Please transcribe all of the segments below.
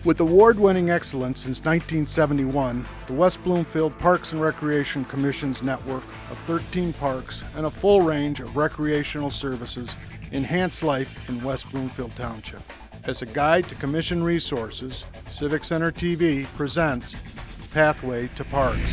With award-winning excellence since 1971, the West Bloomfield Parks and Recreation Commission's network of 13 parks and a full range of recreational services enhance life in West Bloomfield Township. As a guide to Commission resources, Civic Center TV presents Pathway to Parks.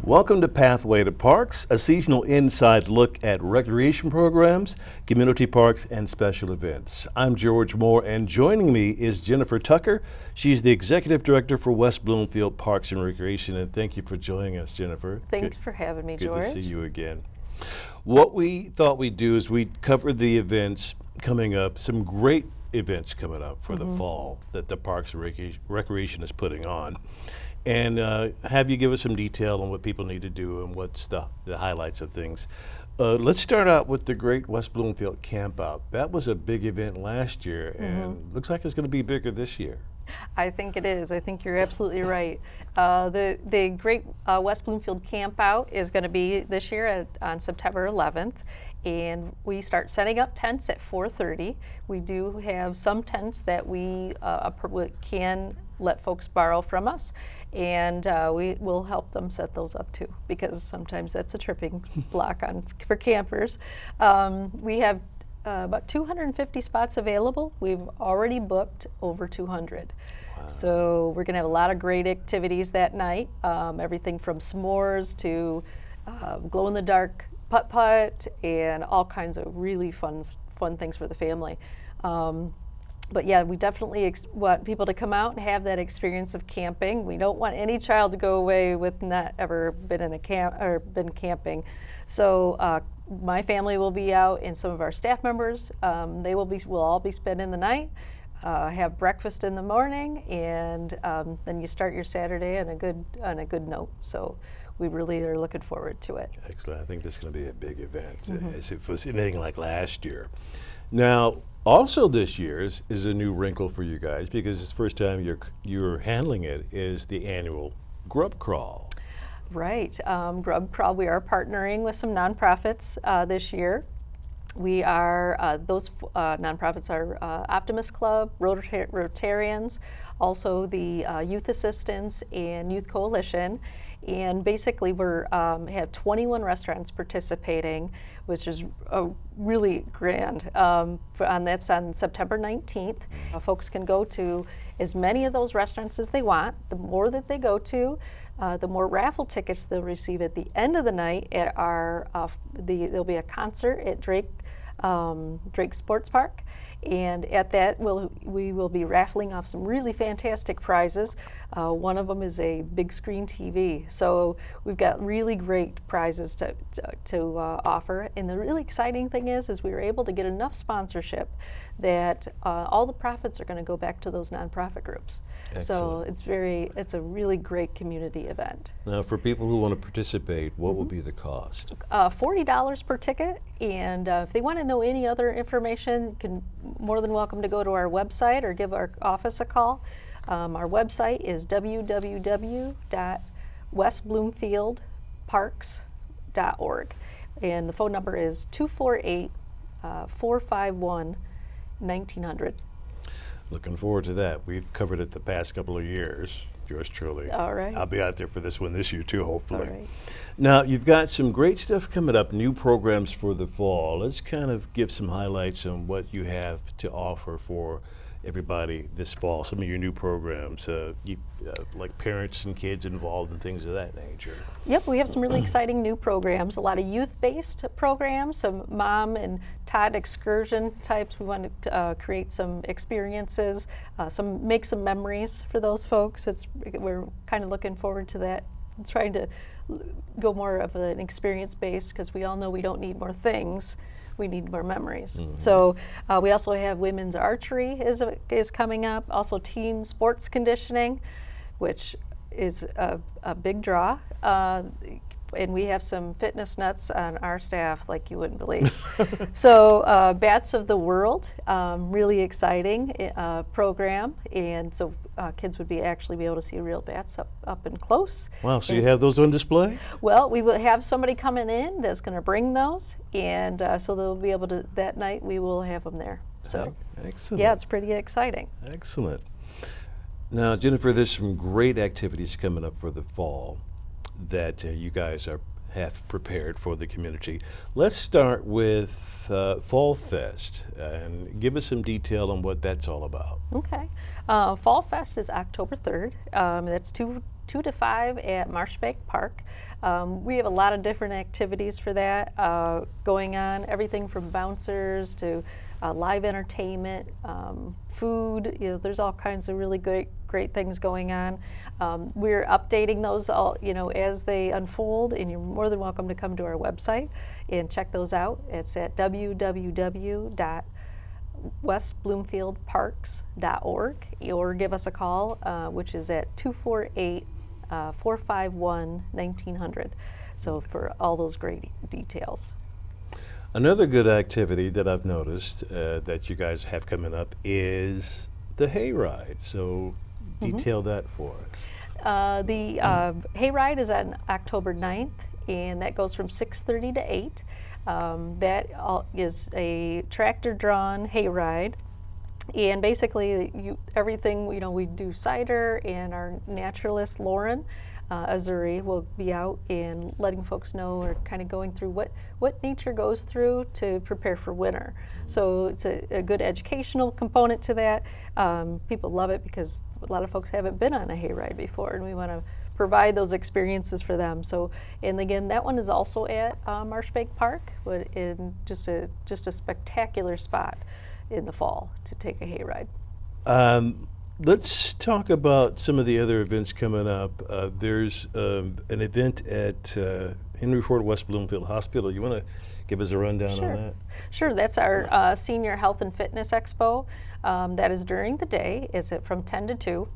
Welcome to Pathway to Parks, a seasonal inside look at recreation programs, community parks, and special events. I'm George Moore, and joining me is Jennifer Tucker. She's the Executive Director for West Bloomfield Parks and Recreation, and thank you for joining us, Jennifer. Thanks for having me, George. Good to see you again. What we thought we'd do is we'd cover the events coming up, some great events coming up for the fall that the Parks and Recreation is putting on. And have you give us some detail on what people need to do and what's the highlights of things. Let's start out with the Great West Bloomfield Camp Out. That was a big event last year, and looks like it's going to be bigger this year. I think it is. I think you're absolutely right. The Great West Bloomfield Camp Out is going to be this year on September 11th. And we start setting up tents at 4:30. We do have some tents that we can let folks borrow from us, and we will help them set those up too, because sometimes that's a tripping block for campers. We have about 250 spots available. We've already booked over 200. Wow. So we're going to have a lot of great activities that night, everything from s'mores to glow-in-the-dark putt-putt and all kinds of really fun things for the family. But yeah, we definitely want people to come out and have that experience of camping. We don't want any child to go away with not ever been in a camp or been camping. So my family will be out, and some of our staff members, we'll all be spending the night, have breakfast in the morning, and then you start your Saturday on a good note. So we really are looking forward to it. Excellent. I think this is going to be a big event, as if it was anything like last year. Now, also this year is a new wrinkle for you guys, because it's the first time you're handling it, is the annual Grub Crawl. Right. Grub Crawl, we are partnering with some nonprofits this year. We are, those nonprofits are Optimist Club, Rotarians, also the Youth Assistance and Youth Coalition. And basically we're have 21 restaurants participating, which is really grand. That's on September 19th. Folks can go to as many of those restaurants as they want. The more that they go to, the more raffle tickets they'll receive at the end of the night at our, there'll be a concert at Drake Sports Park. And at that, we will be raffling off some really fantastic prizes. One of them is a big screen TV. So we've got really great prizes to offer. And the really exciting thing is we were able to get enough sponsorship that all the profits are going to go back to those nonprofit groups. Excellent. So it's a really great community event. Now, for people who want to participate, what will be the cost? $40 per ticket. And if they want to know any other information, you can more than welcome to go to our website or give our office a call. Our website is www.westbloomfieldparks.org, and the phone number is 248-451-1900. Looking forward to that. We've covered it the past couple of years. Yours truly. All right. I'll be out there for this one this year too, hopefully. All right. Now, you've got some great stuff coming up, new programs for the fall. Let's kind of give some highlights on what you have to offer for everybody this fall, some of your new programs, like parents and kids involved and things of that nature. Yep, we have some really exciting new programs, a lot of youth-based programs, some mom and Todd excursion types. We want to create some experiences, make some memories for those folks. We're kind of looking forward to that, trying to go more of an experience-based, because we all know we don't need more things. We need more memories. So we also have women's archery is coming up. Also teen sports conditioning, which is a big draw. And we have some fitness nuts on our staff like you wouldn't believe. So Bats of the World, really exciting program. And so kids would actually be able to see real bats up and close. Wow, so you have those on display? Well, we will have somebody coming in that's going to bring those. And so they'll be able to, that night we will have them there. So, Excellent. yeah, it's pretty exciting. Excellent. Now, Jennifer, there's some great activities coming up for the fall that you guys have prepared for the community. Let's start with Fall Fest and give us some detail on what that's all about. Okay. Fall Fest is October 3rd. That's 2 to 5 at Marshbank Park. We have a lot of different activities for that going on, everything from bouncers to live entertainment, food. There's all kinds of really great things going on. We're updating those all, as they unfold, and you're more than welcome to come to our website and check those out. It's at www.westbloomfieldparks.org, or give us a call, which is at 248-451-1900. So for all those great details. Another good activity that I've noticed that you guys have coming up is the hayride. So detail that for us. The hayride is on October 9th, and that goes from 6:30 to 8. That is a tractor-drawn hayride. And basically, everything, we do cider, and our naturalist, Lauren Azuri, will be out and letting folks know, or kind of going through what nature goes through to prepare for winter. So it's a good educational component to that. People love it because a lot of folks haven't been on a hayride before, and we want to provide those experiences for them. So, and again, that one is also at Marshbank Park, but in just a spectacular spot in the fall to take a hayride. Let's talk about some of the other events coming up. There's an event at Henry Ford West Bloomfield Hospital. You want to give us a rundown on that? Sure. That's our Senior Health and Fitness Expo. That is during the day. It's from 10 to 2.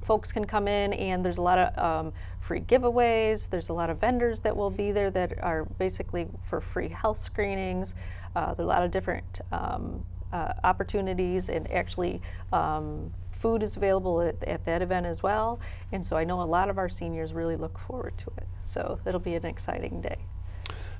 Folks can come in, and there's a lot of free giveaways. There's a lot of vendors that will be there that are basically for free health screenings. There are a lot of different opportunities, and actually food is available at that event as well. And so I know a lot of our seniors really look forward to it. So it'll be an exciting day.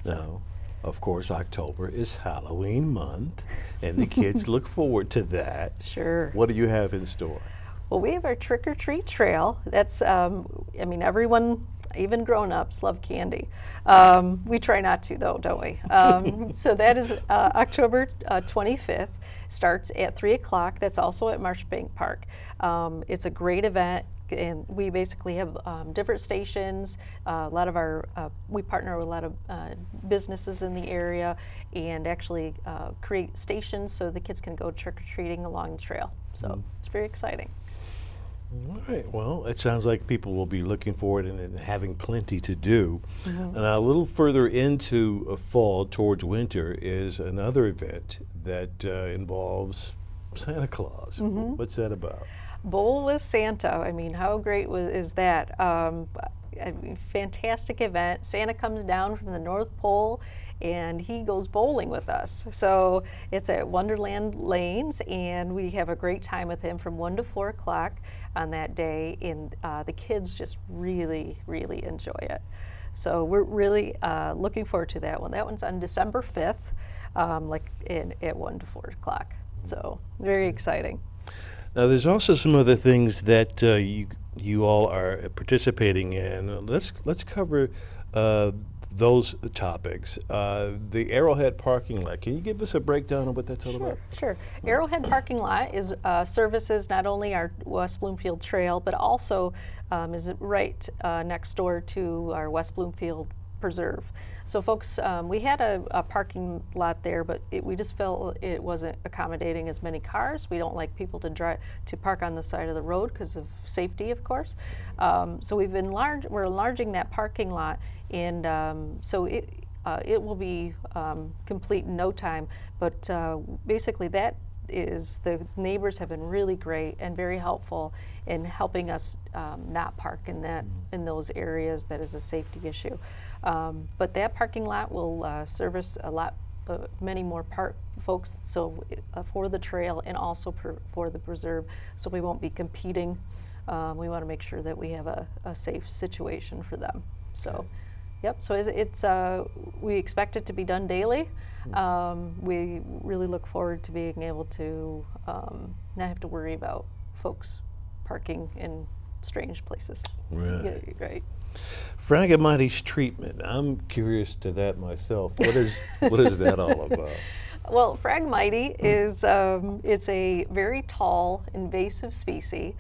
Now, of course, October is Halloween month, and the kids look forward to that. Sure. What do you have in store? Well, we have our Trick or Treat Trail. That's, everyone, even grown-ups, love candy. We try not to, though, don't we? So that is October 25th. Starts at 3 o'clock. That's also at Marshbank Park. It's a great event, and we basically have different stations. A lot of we partner with a lot of businesses in the area, and actually create stations so the kids can go trick-or-treating along the trail. So it's very exciting. All right. Well, it sounds like people will be looking forward and having plenty to do. And a little further into fall, towards winter, is another event that involves Santa Claus. What's that about? Bowl with Santa. I mean, how great is that? Fantastic event. Santa comes down from the North Pole, and he goes bowling with us. So it's at Wonderland Lanes, and we have a great time with him from 1 to 4 o'clock on that day, and the kids just really, really enjoy it. So we're really looking forward to that one. That one's on December 5th, at 1 to 4 o'clock. So very exciting. Now, there's also some other things that you all are participating in. Let's cover those topics. The Arrowhead parking lot. Can you give us a breakdown of what that's all about? Sure. Arrowhead parking lot is services not only our West Bloomfield Trail, but also is right next door to our West Bloomfield Preserve. So folks, we had a parking lot there, but we just felt it wasn't accommodating as many cars. We don't like people to park on the side of the road because of safety, of course. So we're enlarging that parking lot, and so it will be complete in no time. But basically, the neighbors have been really great and very helpful in helping us not park in those areas that is a safety issue. But that parking lot will service many more folks, so for the trail and also for the preserve, so we won't be competing. We want to make sure that we have a safe situation for them. So Yep. So we expect it to be done daily. We really look forward to being able to not have to worry about folks parking in strange places. Right. Yeah, right. Phragmites treatment. I'm curious to that myself. What is that all about? Well, Phragmites is it's a very tall invasive species.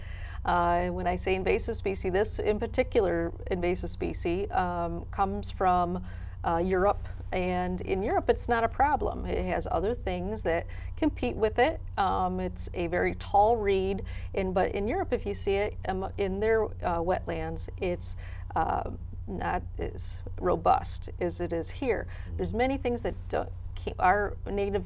When I say invasive species, this in particular invasive species comes from Europe, and in Europe it's not a problem. It has other things that compete with it. It's a very tall reed, but in Europe, if you see it in their wetlands, it's not as robust as it is here. There's many things that our native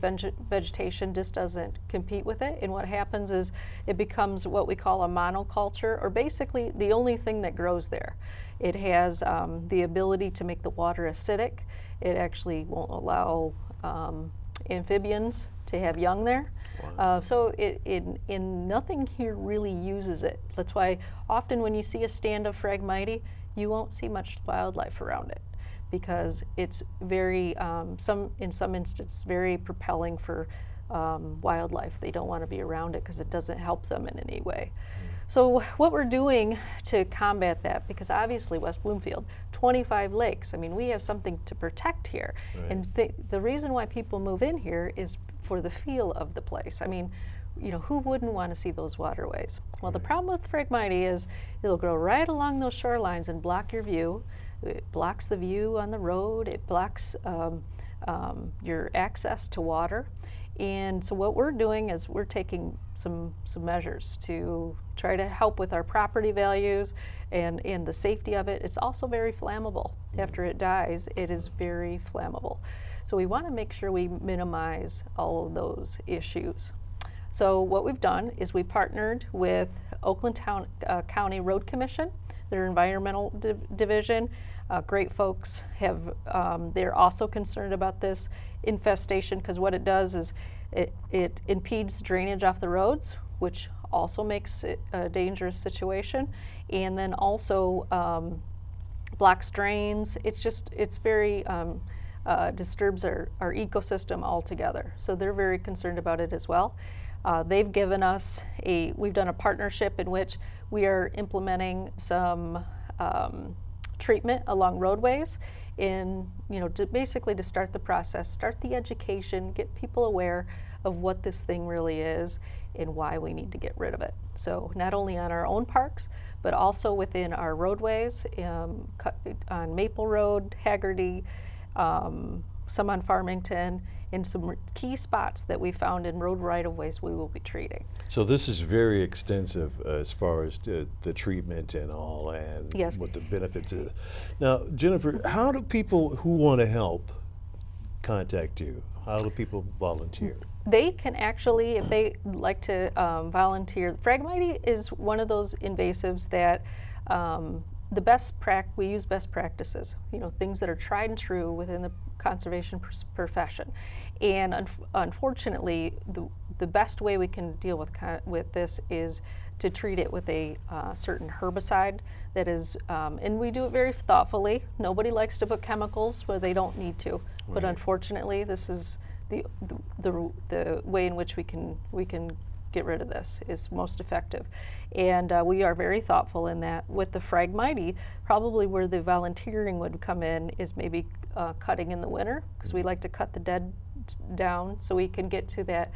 vegetation just doesn't compete with it, and what happens is it becomes what we call a monoculture, or basically the only thing that grows there. It has the ability to make the water acidic. It actually won't allow amphibians to have young there. Wow. So nothing here really uses it. That's why often when you see a stand of Phragmites, you won't see much wildlife around it, because it's very, in some instances, very propelling for wildlife. They don't want to be around it because it doesn't help them in any way. So what we're doing to combat that, because obviously West Bloomfield, 25 lakes, I mean, we have something to protect here. Right. And the reason why people move in here is for the feel of the place. I mean, who wouldn't want to see those waterways? Well, the problem with Phragmites is it'll grow right along those shorelines and block your view. It blocks the view on the road. It blocks your access to water. And so what we're doing is we're taking some measures to try to help with our property values and the safety of it. It's also very flammable. After it dies, it is very flammable. So we want to make sure we minimize all of those issues. So what we've done is we partnered with Oakland County Road Commission, their environmental division. Great folks they're also concerned about this infestation, because what it does is it impedes drainage off the roads, which also makes it a dangerous situation, and then also blocks drains. It's very disturbs our ecosystem altogether. So they're very concerned about it as well. They've given us we've done a partnership in which we are implementing some treatment along roadways basically to start the process, start the education, get people aware of what this thing really is and why we need to get rid of it. So not only on our own parks, but also within our roadways, on Maple Road, Haggerty, some on Farmington, and some key spots that we found in road right-of-ways we will be treating. So this is very extensive as far as the treatment and all, and yes. What the benefits is. Now, Jennifer, how do people who want to help contact you? How do people volunteer? They can actually, if they like to volunteer, Phragmites is one of those invasives that we use best practices, things that are tried and true within the conservation profession. And unfortunately, the best way we can deal with this is to treat it with a certain herbicide that is, and we do it very thoughtfully. Nobody likes to put chemicals where they don't need to, but unfortunately, this is the way in which we can get rid of this is most effective. And we are very thoughtful in that. With the Phragmites, probably where the volunteering would come in is maybe cutting in the winter, because we like to cut the dead down so we can get to that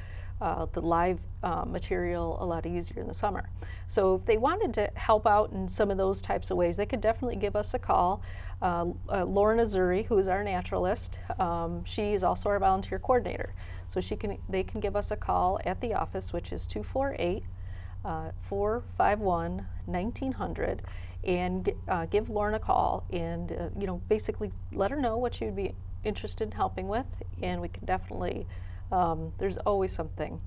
the live material a lot easier in the summer. So if they wanted to help out in some of those types of ways, they could definitely give us a call. Lauren Azuri, who is our naturalist, she is also our volunteer coordinator. So they can give us a call at the office, which is 248-451-1900, and give Lauren a call and basically let her know what you'd be interested in helping with, and we can definitely, there's always something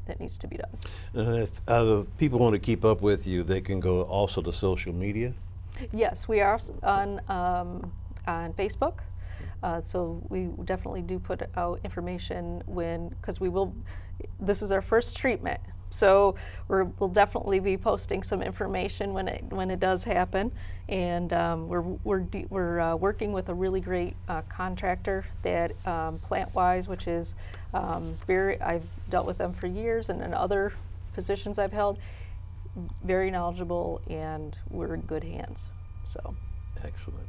that needs to be done. If people want to keep up with you, they can go also to social media? Yes, we are on Facebook. So we definitely do put out information because this is our first treatment. So we'll definitely be posting some information when it does happen, and we're working with a really great contractor that PlantWise, which is I've dealt with them for years, and in other positions I've held, very knowledgeable, and we're in good hands. So. Excellent.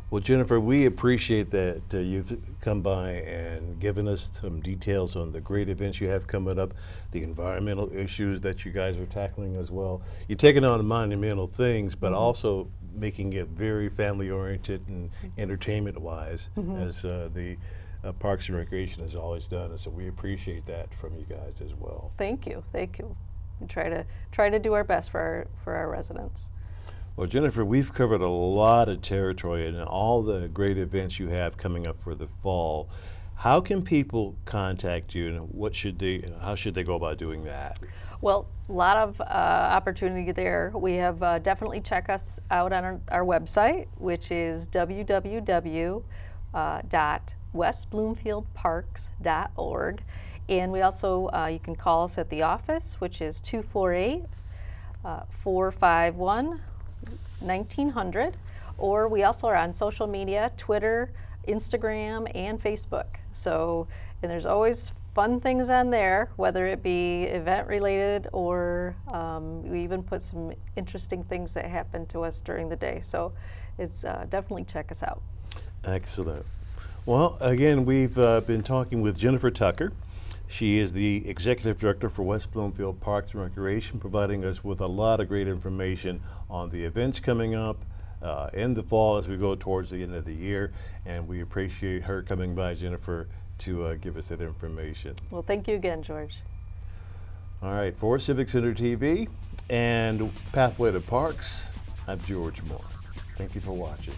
Well, Jennifer, we appreciate that you've come by and given us some details on the great events you have coming up, the environmental issues that you guys are tackling as well. You're taking on monumental things, but also making it very family-oriented and entertainment-wise, as the Parks and Recreation has always done. And so we appreciate that from you guys as well. Thank you. Thank you. We try to do our best for our residents. Well, Jennifer, we've covered a lot of territory and all the great events you have coming up for the fall. How can people contact you, and how should they go about doing that? Well, a lot of opportunity there. We have definitely check us out on our website, which is www.westbloomfieldparks.org. And we also, you can call us at the office, which is 248-451-1900, or we also are on social media, Twitter, Instagram, and Facebook. So, and there's always fun things on there, whether it be event related or we even put some interesting things that happen to us during the day. So it's definitely check us out. Excellent. Well, again, we've been talking with Jennifer Tucker. She is the Executive Director for West Bloomfield Parks and Recreation, providing us with a lot of great information on the events coming up in the fall as we go towards the end of the year. And we appreciate her coming by, Jennifer, to give us that information. Well, thank you again, George. All right, for Civic Center TV and Pathway to Parks, I'm George Moore. Thank you for watching.